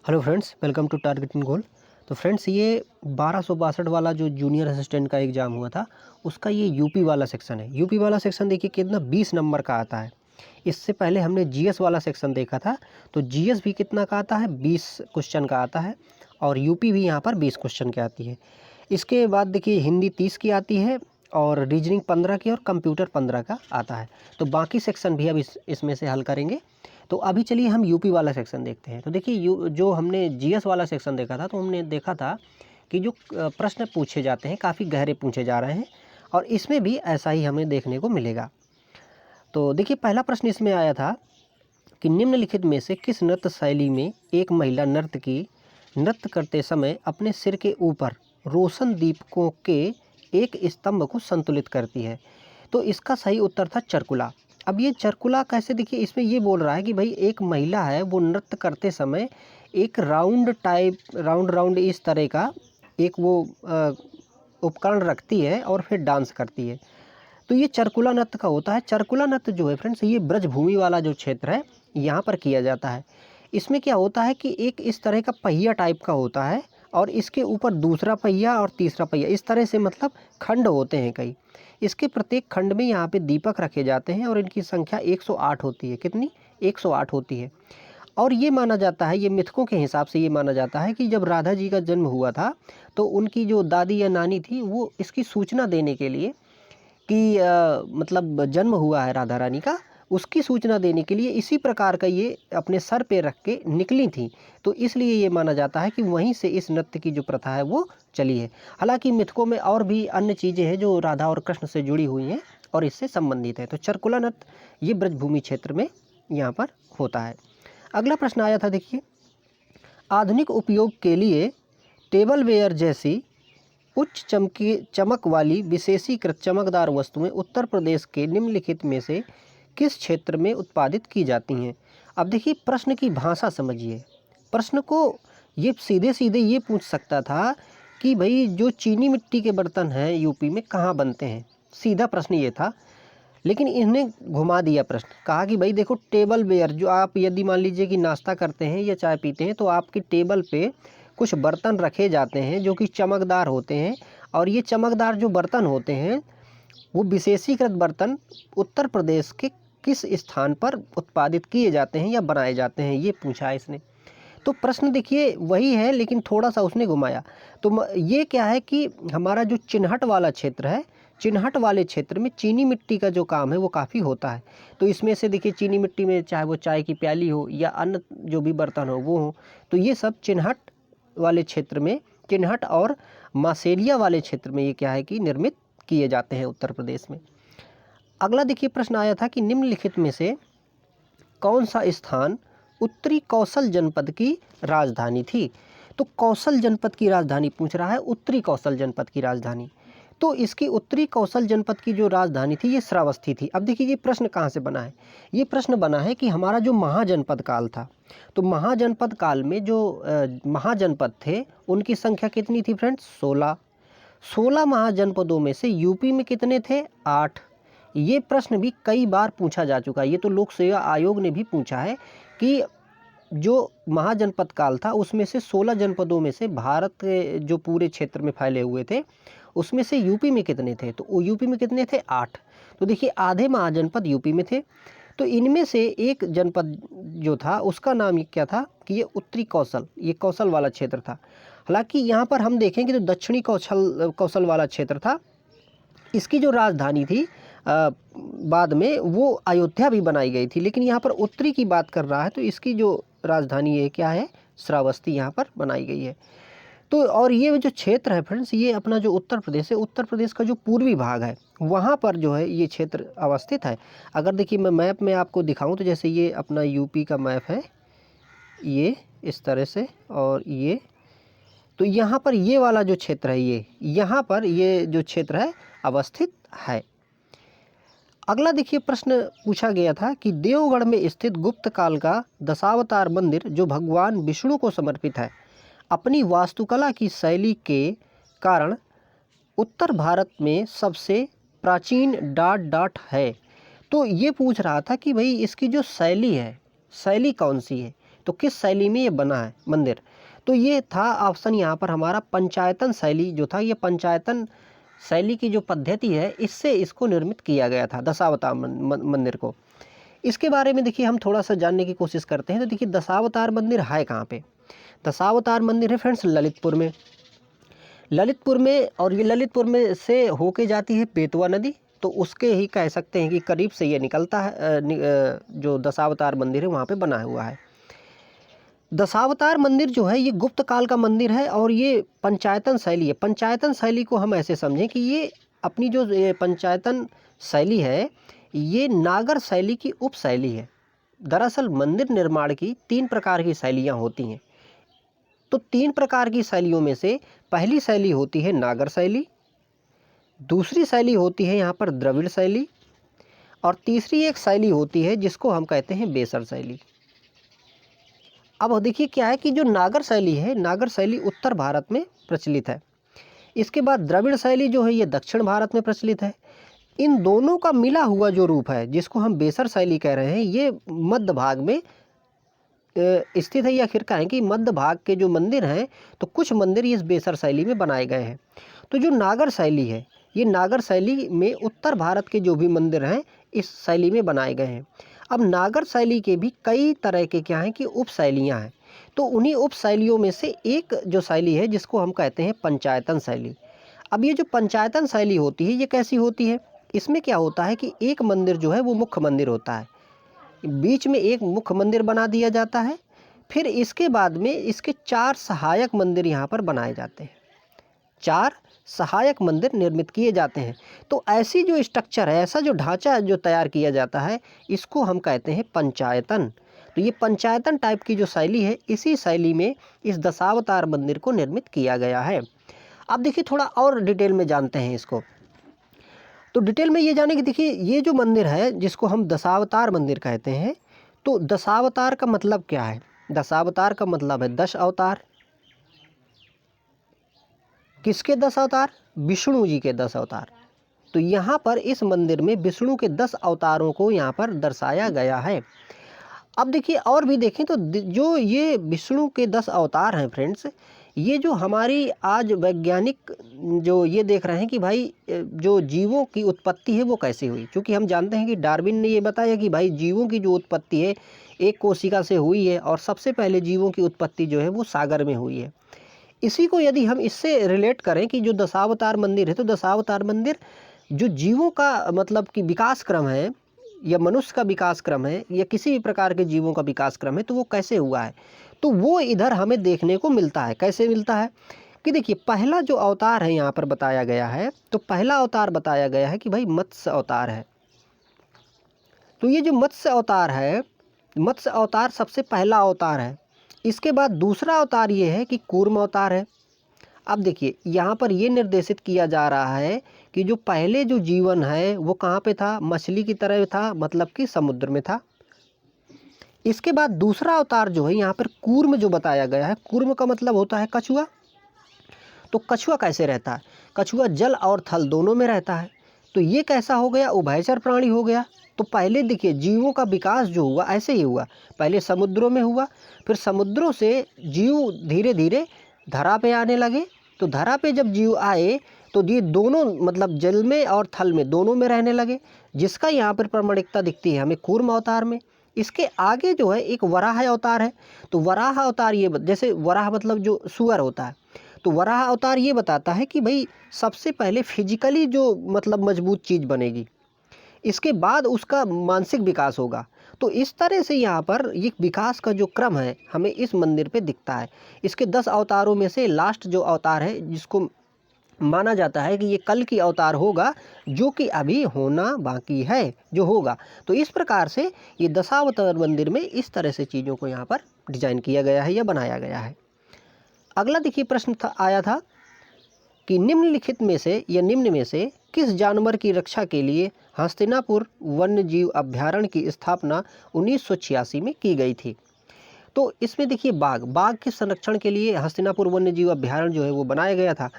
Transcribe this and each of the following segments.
Hello friends, welcome to targeting goal. तो friends, ये 1262 वाला जो जूनियर असिस्टेंट का एग्ज़ाम हुआ था, उसका ये यूपी वाला सेक्शन है। यूपी वाला सेक्शन देखिए कितना 20 नंबर का आता है। इससे पहले हमने जीएस वाला सेक्शन देखा था, तो जीएस भी कितना का आता है, 20 क्वेश्चन का आता है और यूपी भी यहाँ पर 20 क्वेश्चन की आती है। इसके बाद देखिए हिंदी 30 की आती है और रीजनिंग 15 की और कंप्यूटर 15 का आता है। तो बाकी सेक्शन भी अब इसमें से हल करेंगे। तो अभी चलिए हम यूपी वाला सेक्शन देखते हैं। तो देखिए जो हमने जीएस वाला सेक्शन देखा था, तो हमने देखा था कि जो प्रश्न पूछे जाते हैं काफ़ी गहरे पूछे जा रहे हैं और इसमें भी ऐसा ही हमें देखने को मिलेगा। तो देखिए पहला प्रश्न इसमें आया था कि निम्नलिखित में से किस नृत्य शैली में एक महिला नर्तकी नृत्य करते समय अपने सिर के ऊपर रोशन दीपकों के एक स्तंभ को संतुलित करती है। तो इसका सही उत्तर था चरकुला। अब ये चरकुला कैसे, देखिए इसमें ये बोल रहा है कि भाई एक महिला है, वो नृत्य करते समय एक राउंड टाइप राउंड राउंड इस तरह का एक वो उपकरण रखती है और फिर डांस करती है। तो ये चरकुला नृत्य का होता है। चरकुला नृत्य जो है फ्रेंड्स, ये ब्रजभूमि वाला जो क्षेत्र है यहाँ पर किया जाता है। इसमें क्या होता है कि एक इस तरह का पहिया टाइप का होता है और इसके ऊपर दूसरा पहिया और तीसरा पहिया, इस तरह से मतलब खंड होते हैं कई। इसके प्रत्येक खंड में यहाँ पे दीपक रखे जाते हैं और इनकी संख्या 108 होती है। कितनी? 108 होती है। और ये माना जाता है, ये मिथकों के हिसाब से ये माना जाता है कि जब राधा जी का जन्म हुआ था, तो उनकी जो दादी या नानी थी, वो इसकी सूचना देने के लिए कि मतलब जन्म हुआ है राधा रानी का, उसकी सूचना देने के लिए इसी प्रकार का ये अपने सर पे रख के निकली थी। तो इसलिए ये माना जाता है कि वहीं से इस नृत्य की जो प्रथा है वो चली है। हालांकि मिथकों में और भी अन्य चीज़ें हैं जो राधा और कृष्ण से जुड़ी हुई हैं और इससे संबंधित है। तो चरकुला नृत्य ये ब्रजभूमि क्षेत्र में यहाँ पर होता है। अगला प्रश्न आया था, देखिए, आधुनिक उपयोग के लिए टेबल वेयर जैसी उच्च चमक वाली विशेषीकृत चमकदार वस्तुएं उत्तर प्रदेश के निम्नलिखित में से किस क्षेत्र में उत्पादित की जाती हैं। अब देखिए प्रश्न की भाषा समझिए। प्रश्न को ये सीधे सीधे ये पूछ सकता था कि भाई जो चीनी मिट्टी के बर्तन हैं यूपी में कहाँ बनते हैं, सीधा प्रश्न ये था। लेकिन इन्हें घुमा दिया प्रश्न, कहा कि भाई देखो टेबल वेयर, जो आप यदि मान लीजिए कि नाश्ता करते हैं या चाय पीते हैं तो आपकी टेबल पे कुछ बर्तन रखे जाते हैं जो कि चमकदार होते हैं और ये चमकदार जो बर्तन होते हैं वो विशेषीकृत बर्तन उत्तर प्रदेश के किस स्थान पर उत्पादित किए जाते हैं या बनाए जाते हैं, ये पूछा है इसने। तो प्रश्न देखिए वही है लेकिन थोड़ा सा उसने घुमाया। तो ये क्या है कि हमारा जो चिन्हट वाला क्षेत्र है, चिन्हट वाले क्षेत्र में चीनी मिट्टी का जो काम है वो काफ़ी होता है। तो इसमें से देखिए चीनी मिट्टी में चाहे वो चाय की प्याली हो या अन्य जो भी बर्तन हो वो हो, तो ये सब चिन्हट वाले क्षेत्र में, चिन्हट और मासेरिया वाले क्षेत्र में ये क्या है कि निर्मित किए जाते हैं उत्तर प्रदेश में। अगला देखिए प्रश्न आया था कि निम्नलिखित में से कौन सा स्थान उत्तरी कौशल जनपद की राजधानी थी। तो कौशल जनपद की राजधानी पूछ रहा है, उत्तरी कौशल जनपद की राजधानी। तो इसकी उत्तरी कौशल जनपद की जो राजधानी थी ये श्रावस्ती थी। अब देखिए ये प्रश्न कहाँ से बना है, ये प्रश्न बना है कि हमारा जो महाजनपद काल था, तो महाजनपद काल में जो महाजनपद थे उनकी संख्या कितनी थी फ्रेंड्स, 16। 16 महाजनपदों में से यूपी में कितने थे, 8। ये प्रश्न भी कई बार पूछा जा चुका है। ये तो लोक सेवा आयोग ने भी पूछा है कि जो महाजनपद काल था उसमें से 16 जनपदों में से भारत के जो पूरे क्षेत्र में फैले हुए थे उसमें से यूपी में कितने थे, तो यूपी में कितने थे, 8। तो देखिए आधे महाजनपद यूपी में थे। तो इनमें से एक जनपद जो था उसका नाम क्या था कि ये उत्तरी कौशल, ये कौशल वाला क्षेत्र था। हालांकि यहाँ पर हम देखेंगे तो दक्षिणी कौशल वाला क्षेत्र था। इसकी जो राजधानी थी बाद में वो अयोध्या भी बनाई गई थी, लेकिन यहाँ पर उत्तरी की बात कर रहा है तो इसकी जो राजधानी है क्या है, श्रावस्ती यहाँ पर बनाई गई है। तो और ये जो क्षेत्र है फ्रेंड्स, ये अपना जो उत्तर प्रदेश है, उत्तर प्रदेश का जो पूर्वी भाग है वहाँ पर जो है ये क्षेत्र अवस्थित है। अगर देखिए मैं मैप में आपको दिखाऊं तो जैसे ये अपना यूपी का मैप है, ये इस तरह से, और ये तो यहाँ पर ये वाला जो क्षेत्र है ये यहाँ पर ये जो क्षेत्र है अवस्थित है। अगला देखिए प्रश्न पूछा गया था कि देवगढ़ में स्थित गुप्त काल का दशावतार मंदिर जो भगवान विष्णु को समर्पित है, अपनी वास्तुकला की शैली के कारण उत्तर भारत में सबसे प्राचीन डॉट डॉट है। तो ये पूछ रहा था कि भाई इसकी जो शैली है, शैली कौन सी है, तो किस शैली में ये बना है मंदिर? तो ये था ऑप्शन यहाँ पर हमारा पंचायतन शैली जो था, ये पंचायतन शैली की जो पद्धति है इससे इसको निर्मित किया गया था दशावतार मंदिर को। इसके बारे में देखिए हम थोड़ा सा जानने की कोशिश करते हैं। तो देखिए दशावतार मंदिर है कहाँ पे? दशावतार मंदिर है फ्रेंड्स ललितपुर में। ललितपुर में, और ये ललितपुर में से होके जाती है बेतवा नदी, तो उसके ही कह सकते हैं कि करीब से ये निकलता है जो दशावतार मंदिर है वहाँ पे बना हुआ है। दशावतार मंदिर जो है ये गुप्त काल का मंदिर है और ये पंचायतन शैली है। पंचायतन शैली को हम ऐसे समझें कि ये अपनी जो ये पंचायतन शैली है ये नागर शैली की उप शैली है। दरअसल मंदिर निर्माण की 3 प्रकार की शैलियाँ होती हैं। तो 3 प्रकार की शैलियों में से पहली शैली होती है नागर शैली, दूसरी शैली होती है यहाँ पर द्रविड़ शैली, और तीसरी एक शैली होती है जिसको हम कहते हैं बेसर शैली। अब देखिए क्या है कि जो नागर शैली है, नागर शैली उत्तर भारत में प्रचलित है। इसके बाद द्रविड़ शैली जो है ये दक्षिण भारत में प्रचलित है। इन दोनों का मिला हुआ जो रूप है जिसको हम बेसर शैली कह रहे हैं ये मध्य भाग में स्थित है, या फिर कहें कि मध्य भाग के जो मंदिर हैं तो कुछ मंदिर इस बेसर शैली में बनाए गए हैं। तो जो नागर शैली है ये नागर शैली में उत्तर भारत के जो भी मंदिर हैं इस शैली में बनाए गए हैं। अब नागर शैली के भी कई तरह के क्या हैं कि उप शैलियाँ हैं। तो उन्हीं उप शैलियों में से एक जो शैली है जिसको हम कहते हैं पंचायतन शैली। अब ये जो पंचायतन शैली होती है ये कैसी होती है? इसमें क्या होता है कि एक मंदिर जो है वो मुख्य मंदिर होता है, बीच में एक मुख्य मंदिर बना दिया जाता है, फिर इसके बाद में इसके 4 सहायक मंदिर यहाँ पर बनाए जाते हैं। 4 सहायक मंदिर निर्मित किए जाते हैं। तो ऐसी जो स्ट्रक्चर है, ऐसा जो ढांचा जो तैयार किया जाता है इसको हम कहते हैं पंचायतन। तो ये पंचायतन टाइप की जो शैली है इसी शैली में इस दशावतार मंदिर को निर्मित किया गया है। अब देखिए थोड़ा और डिटेल में जानते हैं इसको। तो डिटेल में ये जाने कि देखिए ये जो मंदिर है जिसको हम दशावतार मंदिर कहते हैं, तो दशावतार का मतलब क्या है? दशावतार का मतलब है 10 अवतार। किसके 10 अवतार? विष्णु जी के 10 अवतार। तो यहाँ पर इस मंदिर में विष्णु के 10 अवतारों को यहाँ पर दर्शाया गया है। अब देखिए और भी देखें तो जो ये विष्णु के 10 अवतार हैं फ्रेंड्स, ये जो हमारी आज वैज्ञानिक जो ये देख रहे हैं कि भाई जो जीवों की उत्पत्ति है वो कैसे हुई। क्योंकि हम जानते हैं कि डार्विन ने ये बताया कि भाई जीवों की जो उत्पत्ति है एक कोशिका से हुई है और सबसे पहले जीवों की उत्पत्ति जो है वो सागर में हुई है। इसी को यदि हम इससे रिलेट करें कि जो दशावतार मंदिर है, तो दशावतार मंदिर जो जीवों का मतलब कि विकास क्रम है या मनुष्य का विकास क्रम है या किसी भी प्रकार के जीवों का विकास क्रम है तो वो कैसे हुआ है, तो वो इधर हमें देखने को मिलता है। कैसे मिलता है कि देखिए पहला जो अवतार है यहाँ पर बताया गया है, तो पहला अवतार बताया गया है कि भाई मत्स्य अवतार है। तो ये जो मत्स्य अवतार है, मत्स्य अवतार सबसे पहला अवतार है। इसके बाद दूसरा अवतार ये है कि कूर्म अवतार है। अब देखिए यहाँ पर ये निर्देशित किया जा रहा है कि जो पहले जो जीवन है वो कहाँ पे था? मछली की तरह था, मतलब कि समुद्र में था। इसके बाद दूसरा अवतार जो है यहाँ पर कूर्म जो बताया गया है, कूर्म का मतलब होता है कछुआ। तो कछुआ कैसे रहता है? कछुआ जल और थल दोनों में रहता है। तो ये कैसा हो गया? उभयचर प्राणी हो गया। तो पहले देखिए जीवों का विकास जो हुआ ऐसे ही हुआ, पहले समुद्रों में हुआ, फिर समुद्रों से जीव धीरे धीरे धरा पे आने लगे। तो धरा पे जब जीव आए तो ये दोनों मतलब जल में और थल में दोनों में रहने लगे, जिसका यहाँ पर प्रामाणिकता दिखती है हमें कूर्म अवतार में। इसके आगे जो है एक वराह अवतार है। तो वराह अवतार ये जैसे वराह मतलब जो सुअर होता है, तो वराह अवतार ये बताता है कि भाई सबसे पहले फिजिकली जो मतलब मजबूत चीज़ बनेगी, इसके बाद उसका मानसिक विकास होगा। तो इस तरह से यहाँ पर ये विकास का जो क्रम है हमें इस मंदिर पे दिखता है। इसके 10 अवतारों में से लास्ट जो अवतार है जिसको माना जाता है कि ये कल की अवतार होगा, जो कि अभी होना बाकी है, जो होगा। तो इस प्रकार से ये दशावतार मंदिर में इस तरह से चीज़ों को यहाँ पर डिजाइन किया गया है या बनाया गया है। अगला देखिए प्रश्न आया था कि निम्नलिखित में से या निम्न में से किस जानवर की रक्षा के लिए हस्तिनापुर वन्य जीव अभ्यारण्य की स्थापना 1986 में की गई थी? तो इसमें देखिए बाघ के संरक्षण के लिए हस्तिनापुर वन्य जीव अभ्यारण्य जो है वो बनाया गया था।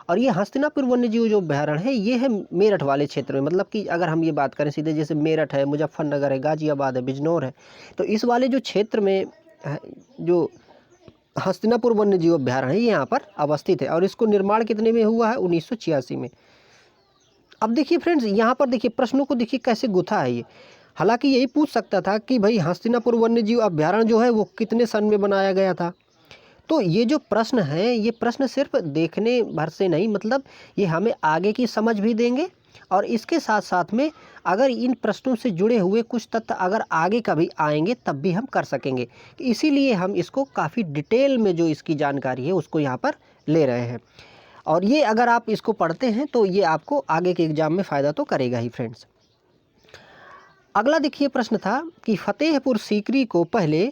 और ये हस्तिनापुर वन्य जीव जो अभ्यारण्य है ये है मेरठ वाले क्षेत्र में, मतलब कि अगर हम ये बात करें सीधे जैसे मेरठ है, मुजफ्फरनगर है, गाजियाबाद है, बिजनौर है, तो इस वाले जो क्षेत्र में जो हस्तिनापुर वन्य जीव अभ्यारण्य है, ये यहाँ पर अवस्थित है और इसको निर्माण कितने में हुआ है? 1986 में। अब देखिए फ्रेंड्स, यहाँ पर देखिए प्रश्नों को देखिए कैसे गुथा है ये। हालांकि यही पूछ सकता था कि भाई हस्तिनापुर वन्य जीव अभ्यारण्य जो है वो कितने सन में बनाया गया था। तो ये जो प्रश्न है, ये प्रश्न सिर्फ देखने भर से नहीं, मतलब ये हमें आगे की समझ भी देंगे और इसके साथ साथ में अगर इन प्रश्नों से जुड़े हुए कुछ तथ्य अगर आगे कभी आएंगे तब भी हम कर सकेंगे। इसीलिए हम इसको काफ़ी डिटेल में जो इसकी जानकारी है उसको यहाँ पर ले रहे हैं। और ये अगर आप इसको पढ़ते हैं तो ये आपको आगे के एग्जाम में फ़ायदा तो करेगा ही फ्रेंड्स। अगला देखिए प्रश्न था कि फतेहपुर सीकरी को पहले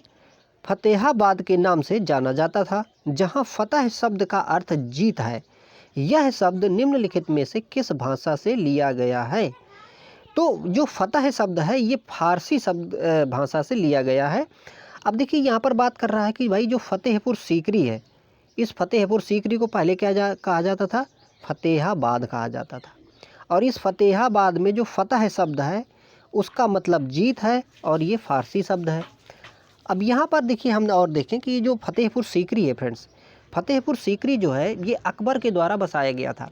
फतेहाबाद के नाम से जाना जाता था, जहां फतह शब्द का अर्थ जीत है। यह शब्द निम्नलिखित में से किस भाषा से लिया गया है? तो जो फतह शब्द है ये फारसी शब्द भाषा से लिया गया है। अब देखिए यहाँ पर बात कर रहा है कि भाई जो फतेहपुर सीकरी है, इस फतेहपुर सीकरी को पहले कहा जाता था? फतेहाबाद कहा जाता था। और इस फतेहाबाद में जो फतह शब्द है उसका मतलब जीत है और ये फारसी शब्द है। अब यहाँ पर देखिए हम और देखें कि जो फतेहपुर सीकरी है फ्रेंड्स, फतेहपुर सीकरी जो है ये अकबर के द्वारा बसाया गया था।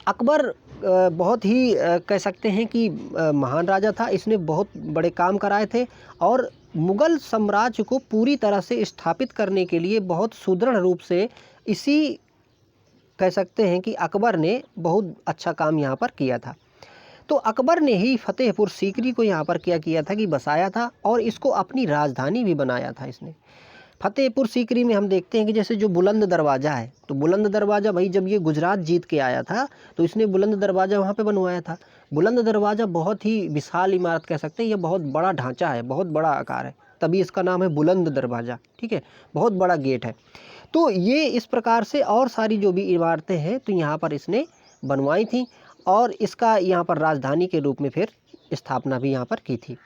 अकबर बहुत ही कह सकते हैं कि महान राजा था। इसने बहुत बड़े काम कराए थे और मुग़ल साम्राज्य को पूरी तरह से स्थापित करने के लिए बहुत सुदृढ़ रूप से इसी कह सकते हैं कि अकबर ने बहुत अच्छा काम यहाँ पर किया था। तो अकबर ने ही फतेहपुर सीकरी को यहाँ पर क्या किया था कि बसाया था और इसको अपनी राजधानी भी बनाया था इसने। फतेहपुर सीकरी में हम देखते हैं कि जैसे जो बुलंद दरवाज़ा है, तो बुलंद दरवाज़ा भाई जब ये गुजरात जीत के आया था तो इसने बुलंद दरवाज़ा वहाँ पे बनवाया था। बुलंद दरवाज़ा बहुत ही विशाल इमारत कह सकते हैं, ये बहुत बड़ा ढांचा है, बहुत बड़ा आकार है, तभी इसका नाम है बुलंद दरवाज़ा। ठीक है, बहुत बड़ा गेट है। तो ये इस प्रकार से और सारी जो भी इमारतें हैं तो यहाँ पर इसने बनवाई थी और इसका यहाँ पर राजधानी के रूप में फिर स्थापना भी यहाँ पर की थी।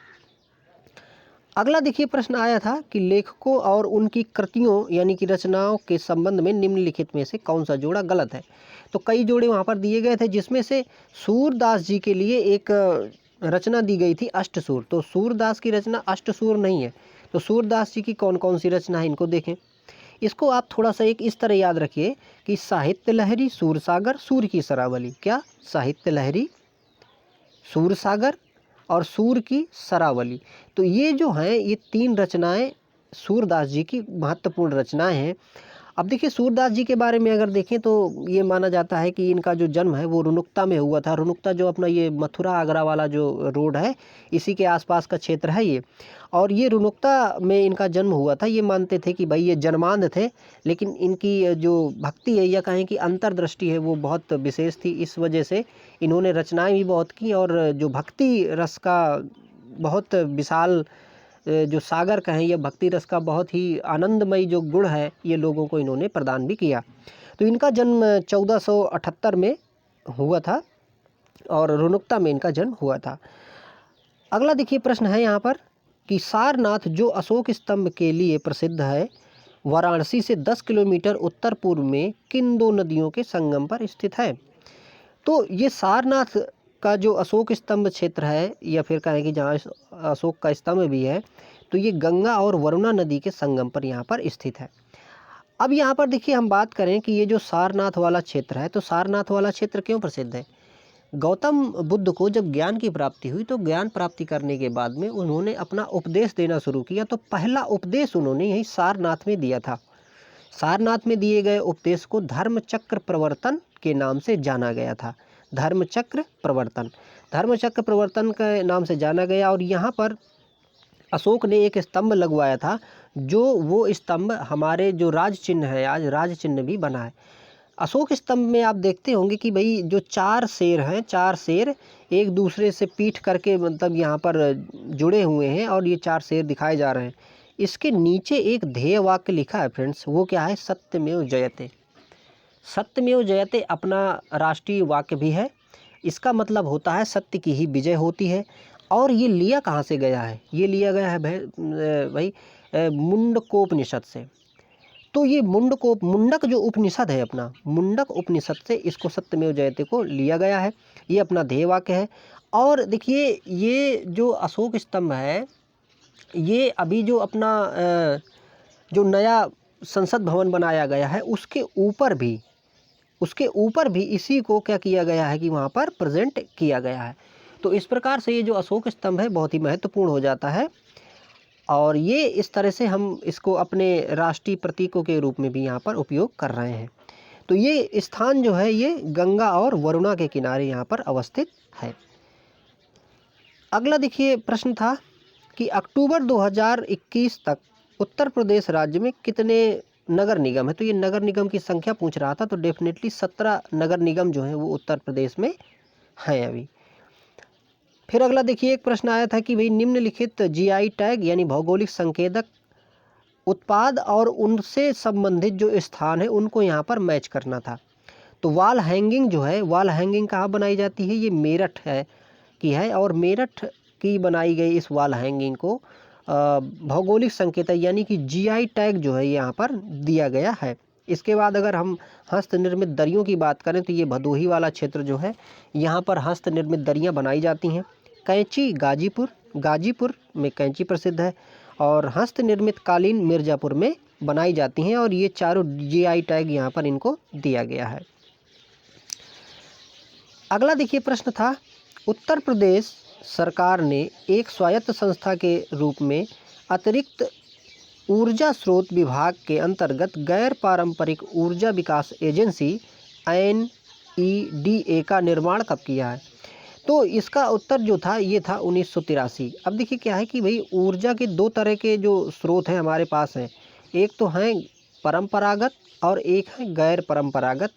अगला देखिए प्रश्न आया था कि लेखकों और उनकी कृतियों यानी कि रचनाओं के संबंध में निम्नलिखित में से कौन सा जोड़ा गलत है? तो कई जोड़े वहाँ पर दिए गए थे, जिसमें से सूरदास जी के लिए एक रचना दी गई थी अष्टसूर। तो सूरदास की रचना अष्टसूर नहीं है। तो सूरदास जी की कौन कौन सी रचना है इनको देखें। इसको आप थोड़ा सा एक इस तरह याद रखिए कि साहित्य लहरी, सूरसागर, सूर की सरावली। क्या? साहित्य लहरी, सूरसागर और सूर की सरावली। तो ये जो हैं ये तीन रचनाएं सूरदास जी की महत्वपूर्ण रचनाएं हैं। अब देखिए सूरदास जी के बारे में अगर देखें तो ये माना जाता है कि इनका जो जन्म है वो रुनुक्ता में हुआ था। रुनुक्ता जो अपना ये मथुरा आगरा वाला जो रोड है इसी के आसपास का क्षेत्र है ये, और ये रुनुक्ता में इनका जन्म हुआ था। ये मानते थे कि भाई ये जन्मांध थे, लेकिन इनकी जो भक्ति है या कहें कि अंतर्दृष्टि है वो बहुत विशेष थी। इस वजह से इन्होंने रचनाएं भी बहुत की और जो भक्ति रस का बहुत विशाल जो सागर कहें या भक्ति रस का बहुत ही आनंदमयी जो गुण है ये लोगों को इन्होंने प्रदान भी किया। तो इनका जन्म 1478 में हुआ था और रुनुक्ता में इनका जन्म हुआ था। अगला देखिए प्रश्न है यहाँ पर कि सारनाथ जो अशोक स्तंभ के लिए प्रसिद्ध है, वाराणसी से 10 किलोमीटर उत्तर पूर्व में किन दो नदियों के संगम पर स्थित है? तो ये सारनाथ का जो अशोक स्तंभ क्षेत्र है या फिर कहें कि जहाँ अशोक का स्तंभ भी है, तो ये गंगा और वरुणा नदी के संगम पर यहाँ पर स्थित है। अब यहाँ पर देखिए हम बात करें कि ये जो सारनाथ वाला क्षेत्र है, तो सारनाथ वाला क्षेत्र क्यों प्रसिद्ध है? गौतम बुद्ध को जब ज्ञान की प्राप्ति हुई तो ज्ञान प्राप्ति करने के बाद में उन्होंने अपना उपदेश देना शुरू किया। तो पहला उपदेश उन्होंने यही सारनाथ में दिया था। सारनाथ में दिए गए उपदेश को धर्मचक्र प्रवर्तन के नाम से जाना गया था। धर्मचक्र प्रवर्तन के नाम से जाना गया। और यहाँ पर अशोक ने एक स्तंभ लगवाया था, जो वो स्तंभ हमारे जो राज चिन्ह है, आज राज चिन्ह भी बना है। अशोक स्तंभ में आप देखते होंगे कि भाई जो चार शेर हैं, चार शेर एक दूसरे से पीठ करके मतलब यहाँ पर जुड़े हुए हैं और ये चार शेर दिखाए जा रहे हैं। इसके नीचे एक ध्येय वाक्य लिखा है फ्रेंड्स, वो क्या है? सत्यमेव जयते। सत्यमेव जयते अपना राष्ट्रीय वाक्य भी है। इसका मतलब होता है सत्य की ही विजय होती है। और ये लिया कहाँ से गया है? ये लिया गया है भाई मुंडकोपनिषद से। तो ये मुंडक जो उपनिषद है अपना, मुंडक उपनिषद से इसको सत्यमेव जयते को लिया गया है। ये अपना ध्येय वाक्य है। और देखिए ये जो अशोक स्तंभ है ये अभी जो अपना जो नया संसद भवन बनाया गया है उसके ऊपर भी इसी को क्या किया गया है कि वहाँ पर प्रेजेंट किया गया है। तो इस प्रकार से ये जो अशोक स्तंभ है बहुत ही महत्वपूर्ण हो जाता है, और ये इस तरह से हम इसको अपने राष्ट्रीय प्रतीकों के रूप में भी यहाँ पर उपयोग कर रहे हैं। तो ये स्थान जो है ये गंगा और वरुणा के किनारे यहाँ पर अवस्थित है। अगला देखिए प्रश्न था कि अक्टूबर 2021 तक उत्तर प्रदेश राज्य में कितने नगर निगम है। तो ये नगर निगम की संख्या पूछ रहा था, तो डेफिनेटली 17 नगर निगम जो है वो उत्तर प्रदेश में हैं अभी। फिर अगला देखिए एक प्रश्न आया था कि भाई निम्नलिखित जीआई टैग यानी भौगोलिक संकेतक उत्पाद और उनसे संबंधित जो स्थान है उनको यहाँ पर मैच करना था। तो वॉल हैंगिंग जो है, वॉल हैंगिंग कहाँ बनाई जाती है, ये मेरठ की है, और मेरठ की बनाई गई इस वॉल हैंगिंग को भौगोलिक संकेतक यानी कि जीआई टैग जो है यहाँ पर दिया गया है। इसके बाद अगर हम हस्त निर्मित दरियों की बात करें तो ये भदोही वाला क्षेत्र जो है यहाँ पर हस्त निर्मित दरियाँ बनाई जाती हैं। कैंची गाजीपुर में कैंची प्रसिद्ध है, और हस्त निर्मित कालीन मिर्ज़ापुर में बनाई जाती हैं, और ये चारों जीआई टैग यहाँ पर इनको दिया गया है। अगला देखिए प्रश्न था, उत्तर प्रदेश सरकार ने एक स्वायत्त संस्था के रूप में अतिरिक्त ऊर्जा स्रोत विभाग के अंतर्गत गैर पारंपरिक ऊर्जा विकास एजेंसी NEDA का निर्माण कब किया है। तो इसका उत्तर जो था ये था 1983। अब देखिए क्या है कि भाई ऊर्जा के दो तरह के जो स्रोत हैं हमारे पास हैं, एक तो हैं परंपरागत और एक है गैर परंपरागत।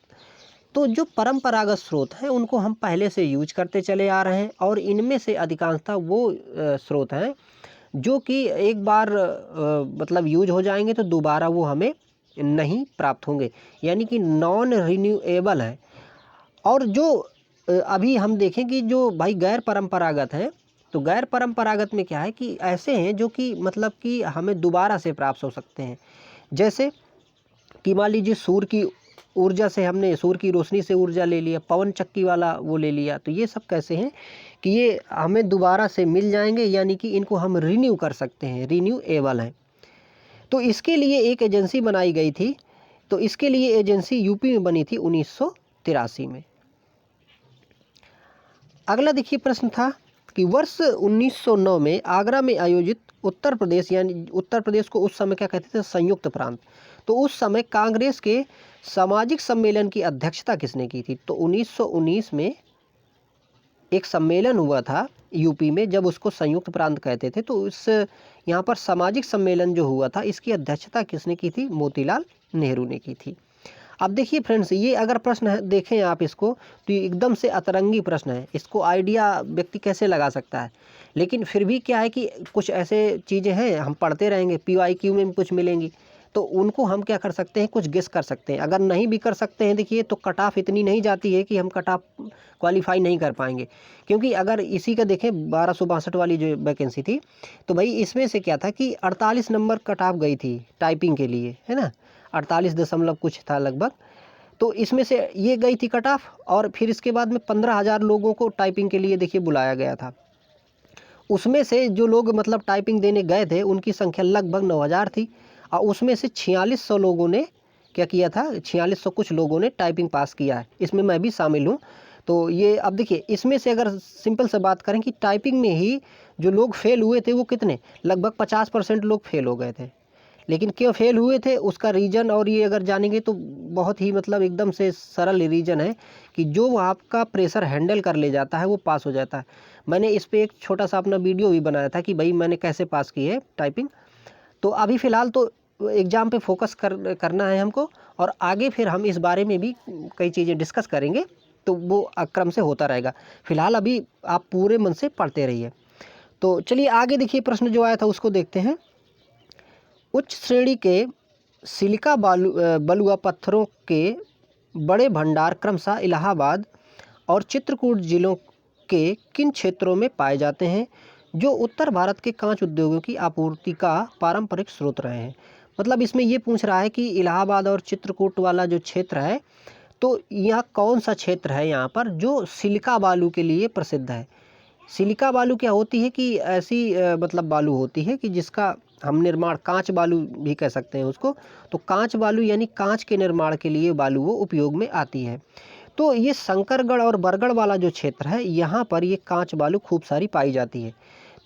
तो जो परंपरागत स्रोत हैं उनको हम पहले से यूज करते चले आ रहे हैं, और इनमें से अधिकांशतः वो स्रोत हैं जो कि एक बार मतलब यूज हो जाएंगे तो दोबारा वो हमें नहीं प्राप्त होंगे, यानी कि नॉन रिन्यूएबल है। और जो अभी हम देखें कि जो भाई गैर परंपरागत हैं, तो गैर परंपरागत में क्या है कि ऐसे हैं जो कि मतलब कि हमें दोबारा से प्राप्त हो सकते हैं। जैसे कि मान लीजिए सूर्य की ऊर्जा से हमने सूर्य की रोशनी से ऊर्जा ले लिया, पवन चक्की वाला वो ले लिया, तो ये सब कैसे हैं कि ये हमें दोबारा से मिल जाएंगे, यानी कि इनको हम रिन्यू कर सकते हैं, रिन्यूएबल हैं। तो इसके लिए एक एजेंसी बनाई गई थी, तो इसके लिए एजेंसी यूपी में बनी थी 1983 में। अगला देखिए प्रश्न था कि वर्ष 1909 में आगरा में आयोजित उत्तर प्रदेश, यानी उत्तर प्रदेश को उस समय क्या कहते थे, संयुक्त प्रांत, तो उस समय कांग्रेस के सामाजिक सम्मेलन की अध्यक्षता किसने की थी। तो 1919 में एक सम्मेलन हुआ था यूपी में, जब उसको संयुक्त प्रांत कहते थे, तो इस यहाँ पर सामाजिक सम्मेलन जो हुआ था इसकी अध्यक्षता किसने की थी, मोतीलाल नेहरू ने की थी। अब देखिए फ्रेंड्स, ये अगर प्रश्न है देखें आप इसको, तो ये एकदम से अतरंगी प्रश्न है, इसको आइडिया व्यक्ति कैसे लगा सकता है, लेकिन फिर भी क्या है कि कुछ ऐसे चीज़ें हैं हम पढ़ते रहेंगे, PYQ में कुछ मिलेंगी, तो उनको हम क्या कर सकते हैं, कुछ गेस कर सकते हैं। अगर नहीं भी कर सकते हैं देखिए, तो कट ऑफ इतनी नहीं जाती है कि हम कट ऑफ क्वालिफाई नहीं कर पाएंगे, क्योंकि अगर इसी का देखें 1262 वाली जो वैकेंसी थी, तो भाई इसमें से क्या था कि 48 नंबर कट ऑफ गई थी टाइपिंग के लिए, है ना, 48 दशमलव कुछ था लगभग, तो इसमें से ये गई थी कट ऑफ, और फिर इसके बाद में 15,000 लोगों को टाइपिंग के लिए देखिए बुलाया गया था। उसमें से जो लोग मतलब टाइपिंग देने गए थे उनकी संख्या लगभग 9,000 थी, और उसमें से 4600 लोगों ने क्या किया था, 4600 कुछ लोगों ने टाइपिंग पास किया है, इसमें मैं भी शामिल हूँ। तो ये अब देखिए इसमें से अगर सिंपल से बात करें कि टाइपिंग में ही जो लोग फेल हुए थे वो कितने, लगभग 50% लोग फेल हो गए थे। लेकिन क्यों फेल हुए थे उसका रीज़न और ये अगर जानेंगे तो बहुत ही मतलब एकदम से सरल रीज़न है कि जो आपका प्रेशर हैंडल कर ले जाता है वो पास हो जाता है। मैंने इस पे एक छोटा सा अपना वीडियो भी बनाया था कि भाई मैंने कैसे पास की है टाइपिंग। तो अभी फ़िलहाल तो एग्ज़ाम पे फोकस करना है हमको, और आगे फिर हम इस बारे में भी कई चीज़ें डिस्कस करेंगे, तो वो क्रम से होता रहेगा। फ़िलहाल अभी आप पूरे मन से पढ़ते रहिए। तो चलिए आगे देखिए प्रश्न जो आया था उसको देखते हैं। उच्च श्रेणी के सिलिका बलुआ पत्थरों के बड़े भंडार क्रमशः इलाहाबाद और चित्रकूट जिलों के किन क्षेत्रों में पाए जाते हैं, जो उत्तर भारत के कांच उद्योगों की आपूर्ति का पारंपरिक स्रोत रहे हैं। मतलब इसमें ये पूछ रहा है कि इलाहाबाद और चित्रकूट वाला जो क्षेत्र है, तो यहाँ कौन सा क्षेत्र है यहाँ पर जो सिलिका बालू के लिए प्रसिद्ध है। सिलिका बालू क्या होती है कि ऐसी मतलब बालू होती है कि जिसका हम निर्माण कांच बालू भी कह सकते हैं उसको। तो कांच बालू यानी कांच के निर्माण के लिए बालू वो उपयोग में आती है। तो ये शंकरगढ़ और बरगढ़ वाला जो क्षेत्र है, यहाँ पर ये कांच बालू खूब सारी पाई जाती है।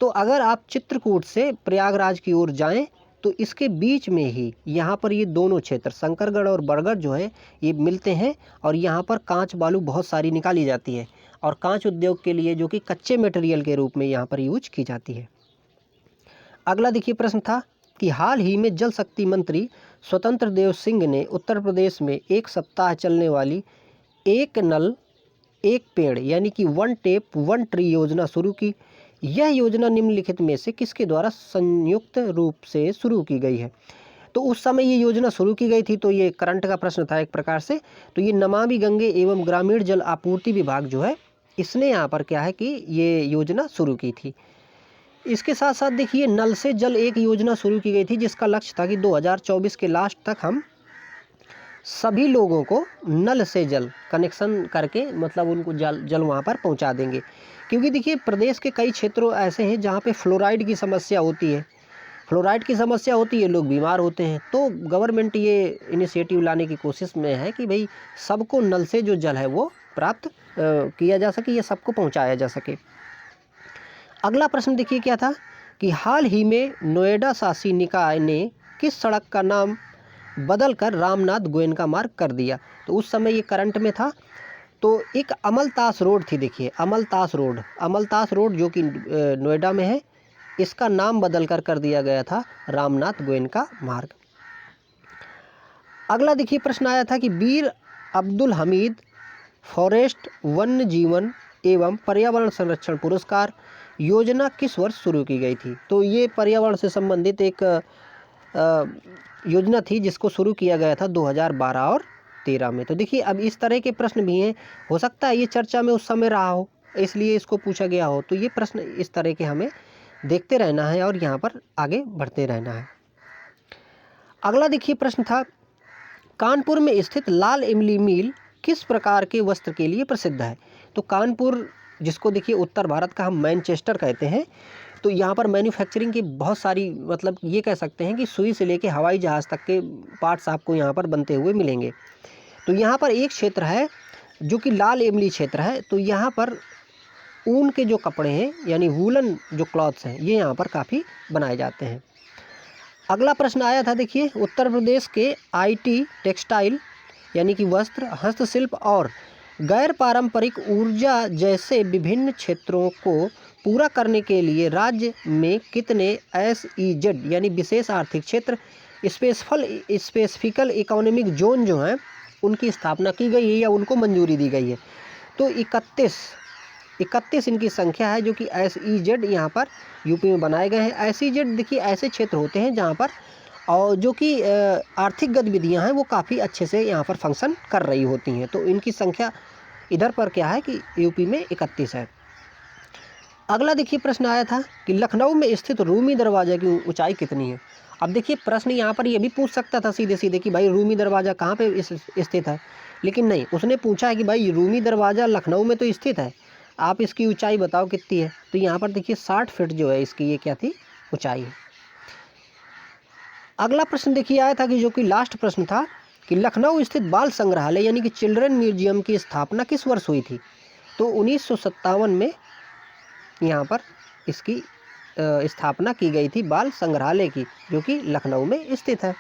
तो अगर आप चित्रकूट से प्रयागराज की ओर जाएं तो इसके बीच में ही यहाँ पर ये दोनों क्षेत्र शंकरगढ़ और बरगढ़ जो है ये मिलते हैं, और यहाँ पर कांच बालू बहुत सारी निकाली जाती है, और कांच उद्योग के लिए जो कि कच्चे मटेरियल के रूप में यहाँ पर यूज की जाती है। अगला देखिए प्रश्न था कि हाल ही में जल शक्ति मंत्री स्वतंत्र देव सिंह ने उत्तर प्रदेश में 1 सप्ताह चलने वाली एक नल एक पेड़ यानी कि वन टेप वन ट्री योजना शुरू की। यह योजना निम्नलिखित में से किसके द्वारा संयुक्त रूप से शुरू की गई है? तो उस समय ये योजना शुरू की गई थी, तो ये करंट का प्रश्न था एक प्रकार से। तो ये नमामि गंगे एवं ग्रामीण जल आपूर्ति विभाग जो है, इसने यहाँ पर क्या है कि ये योजना शुरू की थी। इसके साथ साथ देखिए नल से जल एक योजना शुरू की गई थी, जिसका लक्ष्य था कि 2024 के लास्ट तक हम सभी लोगों को नल से जल कनेक्शन करके मतलब उनको जल वहाँ पर पहुँचा देंगे। क्योंकि देखिए प्रदेश के कई क्षेत्रों ऐसे हैं जहाँ पे फ्लोराइड की समस्या होती है। फ्लोराइड की समस्या होती है, लोग बीमार होते हैं। तो गवर्नमेंट ये इनिशिएटिव लाने की कोशिश में है कि भाई सबको नल से जो जल है वो प्राप्त किया जा सके या सबको पहुँचाया जा सके। अगला प्रश्न देखिए क्या था कि हाल ही में नोएडा शासी निकाय ने किस सड़क का नाम बदलकर रामनाथ गोयनका मार्ग कर दिया? तो उस समय ये करंट में था। तो एक अमलतास रोड थी, देखिए अमलतास रोड जो कि नोएडा में है, इसका नाम बदलकर कर दिया गया था रामनाथ गोयनका मार्ग। अगला देखिए प्रश्न आया था कि वीर अब्दुल हमीद फॉरेस्ट वन्य जीवन एवं पर्यावरण संरक्षण पुरस्कार योजना किस वर्ष शुरू की गई थी? तो ये पर्यावरण से संबंधित एक योजना थी जिसको शुरू किया गया था 2012 और 13 में। तो देखिए अब इस तरह के प्रश्न भी हैं, हो सकता है ये चर्चा में उस समय रहा हो इसलिए इसको पूछा गया हो। तो ये प्रश्न इस तरह के हमें देखते रहना है और यहाँ पर आगे बढ़ते रहना है। अगला देखिए प्रश्न था कानपुर में स्थित लाल इमली मिल किस प्रकार के वस्त्र के लिए प्रसिद्ध है? तो कानपुर जिसको देखिए उत्तर भारत का हम मैनचेस्टर कहते हैं, तो यहाँ पर मैन्युफैक्चरिंग की बहुत सारी मतलब ये कह सकते हैं कि सुई से लेके हवाई जहाज़ तक के पार्ट्स आपको यहाँ पर बनते हुए मिलेंगे। तो यहाँ पर एक क्षेत्र है जो कि लाल इमली क्षेत्र है। तो यहाँ पर ऊन के जो कपड़े हैं यानी वूलन जो क्लॉथ्स हैं ये यहाँ पर काफ़ी बनाए जाते हैं। अगला प्रश्न आया था देखिए उत्तर प्रदेश के आईटी टेक्सटाइल यानी कि वस्त्र हस्तशिल्प और गैर पारंपरिक ऊर्जा जैसे विभिन्न क्षेत्रों को पूरा करने के लिए राज्य में कितने SEZ यानी विशेष आर्थिक क्षेत्र स्पेसिफिकल इकोनॉमिक जोन जो हैं उनकी स्थापना की गई है या उनको मंजूरी दी गई है? तो 31 इनकी संख्या है जो कि SEZ यहाँ पर यूपी में बनाए गए हैं। SEZ देखिए ऐसे क्षेत्र होते हैं जहाँ पर और जो कि आर्थिक गतिविधियाँ हैं वो काफ़ी अच्छे से यहाँ पर फंक्शन कर रही होती हैं। तो इनकी संख्या इधर पर क्या है कि यूपी में 31 है। अगला देखिए प्रश्न आया था कि लखनऊ में स्थित रूमी दरवाज़ा की ऊंचाई कितनी है? अब देखिए प्रश्न यहाँ पर ये भी पूछ सकता था सीधे सीधे कि भाई रूमी दरवाज़ा कहाँ पे स्थित है, लेकिन नहीं, उसने पूछा है कि भाई रूमी दरवाज़ा लखनऊ में तो स्थित है, आप इसकी ऊंचाई बताओ कितनी है? तो यहाँ पर देखिए 60 फीट जो है इसकी ये क्या थी ऊंचाई है। अगला प्रश्न देखिए आया था कि जो कि लास्ट प्रश्न था कि लखनऊ स्थित बाल संग्रहालय यानी कि चिल्ड्रन म्यूजियम की स्थापना किस वर्ष हुई थी? तो 1957 में यहाँ पर इसकी स्थापना की गई थी बाल संग्रहालय की, जो कि लखनऊ में स्थित है।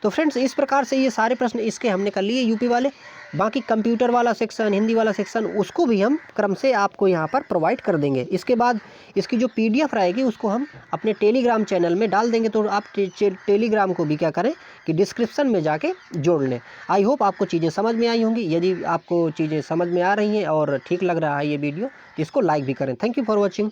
तो फ्रेंड्स इस प्रकार से ये सारे प्रश्न इसके हमने कर लिए यूपी वाले। बाकी कंप्यूटर वाला सेक्शन, हिंदी वाला सेक्शन, उसको भी हम क्रम से आपको यहाँ पर प्रोवाइड कर देंगे। इसके बाद इसकी जो PDF रहेगी उसको हम अपने टेलीग्राम चैनल में डाल देंगे। तो आप टेलीग्राम को भी क्या करें कि डिस्क्रिप्शन में जाके जोड़ लें। आई होप आपको चीज़ें समझ में आई होंगी। यदि आपको चीज़ें समझ में आ रही हैं और ठीक लग रहा है ये वीडियो तो इसको लाइक भी करें। Thank you for watching.